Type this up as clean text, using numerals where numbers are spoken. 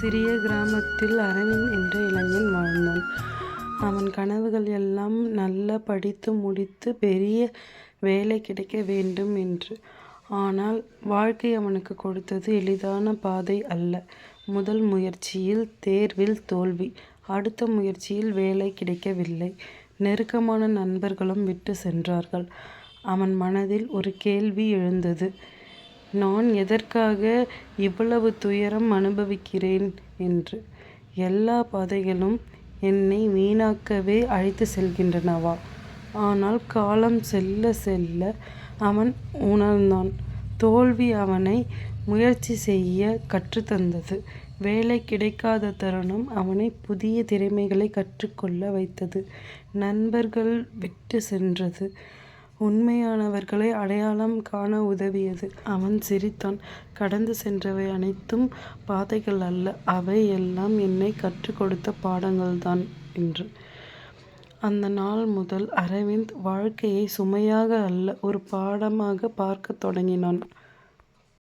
சிறிய கிராமத்தில் அரவிந்த் என்ற இளைஞன் வாழ்ந்தான். அவன் கனவுகள் எல்லாம் நல்லா படித்து முடித்து பெரிய வேலை கிடைக்க வேண்டும் என்று. ஆனால் வாழ்க்கை அவனுக்கு கொடுத்தது எளிதான பாதை அல்ல. முதல் முயற்சியில் தேர்வில் தோல்வி, அடுத்த முயற்சியில் வேலை கிடைக்கவில்லை. நெருக்கமான நண்பர்களும் விட்டு சென்றார்கள். அவன் மனதில் ஒரு கேள்வி எழுந்தது. நான் எதற்காக இவ்வளவு துயரம் அனுபவிக்கிறேன் என்று. எல்லா பாதைகளும் என்னை வீணாக்கவே அழைத்து செல்கின்றனவா? ஆனால் காலம் செல்ல செல்ல அவன் உணர்ந்தான். தோல்வி அவனை முயற்சி செய்ய கற்றுத்தந்தது. வேலை கிடைக்காத தருணம் அவனை புதிய திறமைகளை கற்றுக்கொள்ள வைத்தது. நண்பர்கள் விட்டு சென்றது உண்மையானவர்களை அடையாளம் காண உதவியது. அவன் சிரித்தான். கடந்து சென்றவை அனைத்தும் பாதைகள் அல்ல, அவை எல்லாம் என்னை கற்றுக் கொடுத்த பாடங்கள்தான் என்று. அந்த நாள் முதல் அரவிந்த் வாழ்க்கையை சுமையாக அல்ல, ஒரு பாடமாக பார்க்க தொடங்கினான்.